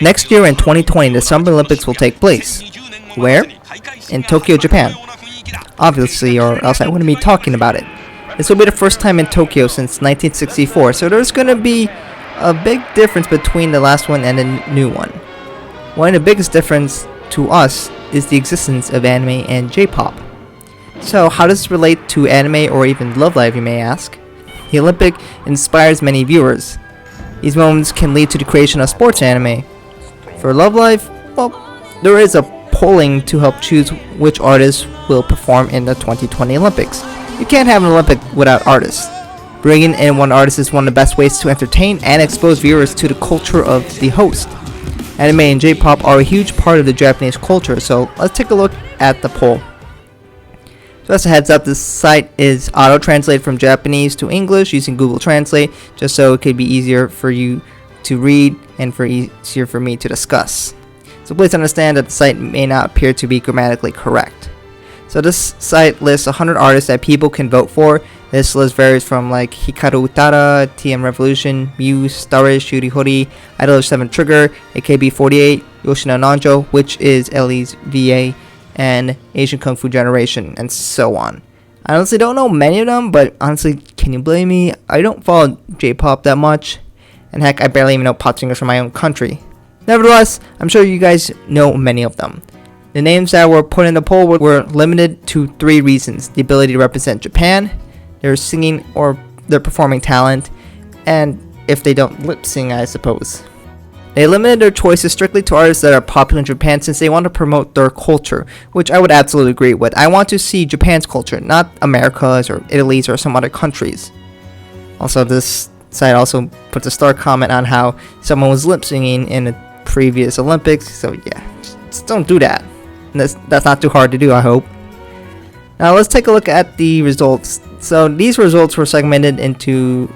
Next year in 2020, the Summer Olympics will take place. Where? In Tokyo, Japan. Obviously, or else I wouldn't be talking about it. This will be the first time in Tokyo since 1964, so there's going to be a big difference between the last one and the new one. One of the biggest difference to us is the existence of anime and J-pop. So how does this relate to anime or even Love Live, you may ask? The Olympic inspires many viewers. These moments can lead to the creation of sports anime. For Love Live, well, there is a polling to help choose which artists will perform in the 2020 Olympics. You can't have an Olympic without artists. Bringing in one artist is one of the best ways to entertain and expose viewers to the culture of the host. Anime and J-pop are a huge part of the Japanese culture, so let's take a look at the poll. So as a heads up, this site is auto-translated from Japanese to English using Google Translate, just so it could be easier for you to read and easier for me to discuss. So please understand that the site may not appear to be grammatically correct. So this site lists 100 artists that people can vote for. This list varies from like Hikaru Utada, TM Revolution, Muse, Starish, Yuri Hori, Idol 7 Trigger, AKB48, Yoshino Nanjo, which is Ellie's VA, and Asian Kung Fu Generation, and so on. I honestly don't know many of them, but honestly, can you blame me? I don't follow J-pop that much, and heck, I barely even know pop singers from my own country. Nevertheless, I'm sure you guys know many of them. The names that were put in the poll were limited to 3 reasons: the ability to represent Japan, their singing or their performing talent, and if they don't lip sing, I suppose. They limited their choices strictly to artists that are popular in Japan since they want to promote their culture, which I would absolutely agree with. I want to see Japan's culture, not America's or Italy's or some other countries. Also, this site also puts a star comment on how someone was lip singing in a previous Olympics, so yeah, just don't do that. That's not too hard to do, I hope. Now let's take a look at the results. So these results were segmented into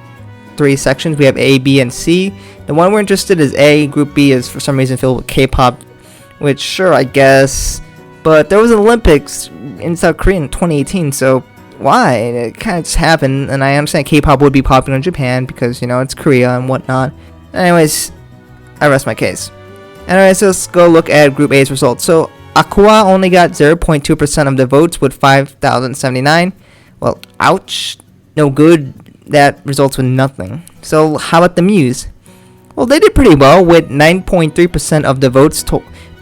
3 sections. We have A, B, and C. The one we're interested in is A. Group B is for some reason filled with K-pop, which sure, I guess, but there was an Olympics in South Korea in 2018, so why? It kind of just happened, and I understand K-pop would be popular in Japan because, you know, it's Korea and whatnot. Anyways, I rest my case. Anyways, so let's go look at Group A's results. So Aqua only got 0.2% of the votes with 5,079. Well, ouch. No good. That results with nothing. So how about the Muse? Well, they did pretty well with 9.3% of the votes.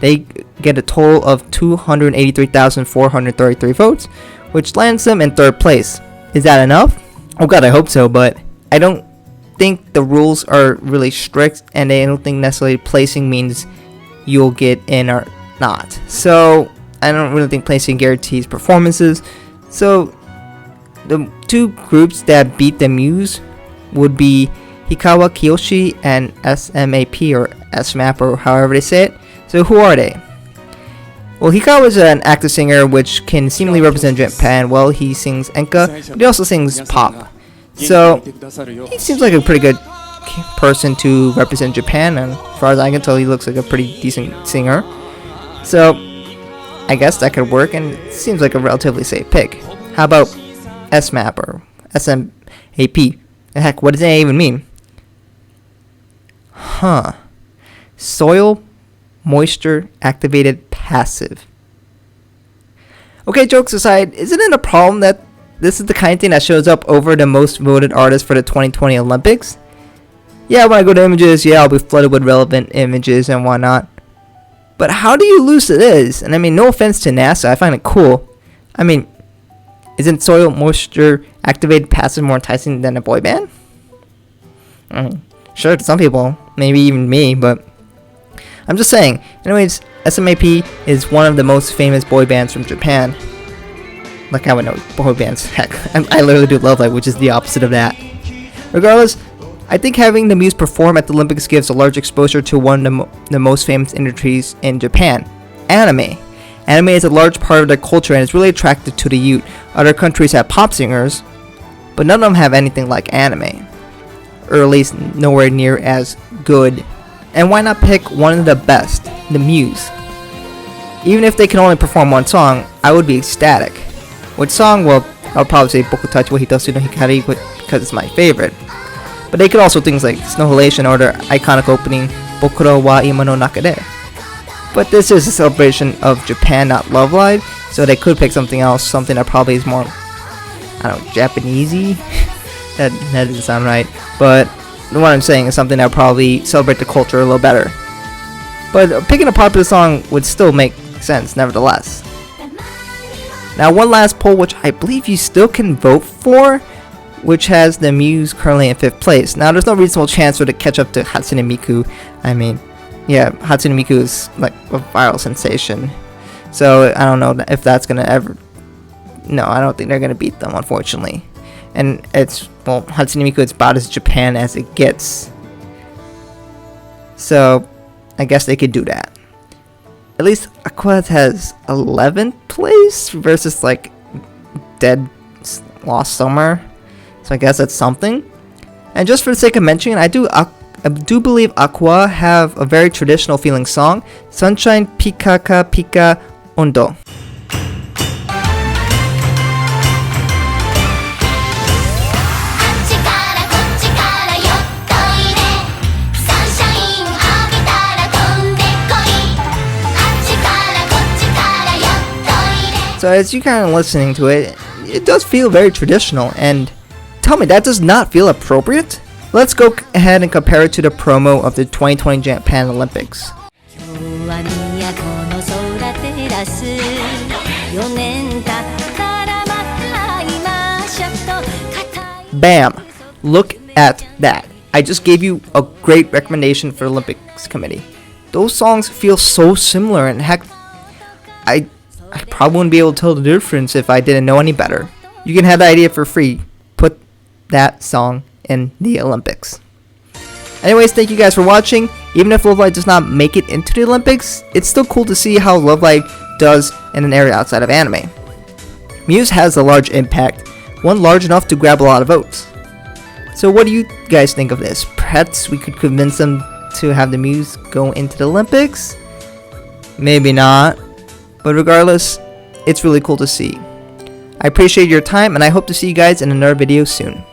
They get a total of 283,433 votes, which lands them in 3rd place. Is that enough? Oh god, I hope so, but I don't think the rules are really strict, and I don't think necessarily placing means you'll get in or not. So I don't really think placing guarantees performances. So the 2 groups that beat the Muse would be Hikawa Kiyoshi and SMAP or SMAP or however they say it. So who are they? Well, Hikawa is an active singer which can seemingly represent Japan well. He sings enka, but he also sings pop. So he seems like a pretty good person to represent Japan, and as far as I can tell, he looks like a pretty decent singer. So I guess that could work, and it seems like a relatively safe pick. How about SMAP or SMAP? Heck, what does that even mean? Soil Moisture Activated Passive. Okay, jokes aside, isn't it a problem that this is the kind of thing that shows up over the most voted artist for the 2020 Olympics? Yeah, when I go to images, yeah, I'll be flooded with relevant images and whatnot. But how do you lose to this? And I mean, no offense to NASA, I find it cool. I mean, isn't Soil Moisture Activated Passive more enticing than a boy band? I mean, sure, to some people, maybe even me, but I'm just saying. Anyways, SMAP is one of the most famous boy bands from Japan. Like I would know boy bands. Heck, I literally do Love Live, which is the opposite of that. Regardless, I think having the Muse perform at the Olympics gives a large exposure to one of the most famous industries in Japan, anime. Anime is a large part of their culture and is really attractive to the youth. Other countries have pop singers, but none of them have anything like anime, or at least nowhere near as good. And why not pick one of the best, the Muse? Even if they can only perform one song, I would be ecstatic. Which song? Well, I'll probably say Bokutachi wa Hitoshi no Hikari because it's my favorite. But they could also things like Snow Halation or their iconic opening Bokuro wa Ima no Naka de. But this is a celebration of Japan, not Love Live, so they could pick something else, something that probably is more, I don't know, Japanesey? that doesn't sound right, but what I'm saying is something that would probably celebrate the culture a little better. But picking a popular song would still make sense, nevertheless. Now, one last poll, which I believe you still can vote for, which has the Muse currently in 5th place. Now, there's no reasonable chance for it to catch up to Hatsune Miku. I mean, yeah, Hatsune Miku is like a viral sensation. So, I don't know if that's gonna ever... No, I don't think they're gonna beat them, unfortunately. And it's, well, Hatsune Miku is about as Japan as it gets. So, I guess they could do that. At least Aqua has 11th place versus like Dead Lost Summer. So I guess that's something. And just for the sake of mentioning, I do believe Aqua have a very traditional feeling song, Sunshine Pikaka Pika Ondo. So as you kind of listening to it, it does feel very traditional, and tell me, that does not feel appropriate? Let's go ahead and compare it to the promo of the 2020 Japan Olympics. Bam! Look at that. I just gave you a great recommendation for Olympics committee. Those songs feel so similar, and heck, I probably wouldn't be able to tell the difference if I didn't know any better. You can have the idea for free. Put that song in the Olympics. Anyways, thank you guys for watching. Even if Love Live does not make it into the Olympics, it's still cool to see how Love Live does in an area outside of anime. Muse has a large impact, one large enough to grab a lot of votes. So what do you guys think of this? Perhaps we could convince them to have the Muse go into the Olympics? Maybe not. But regardless, it's really cool to see. I appreciate your time, and I hope to see you guys in another video soon.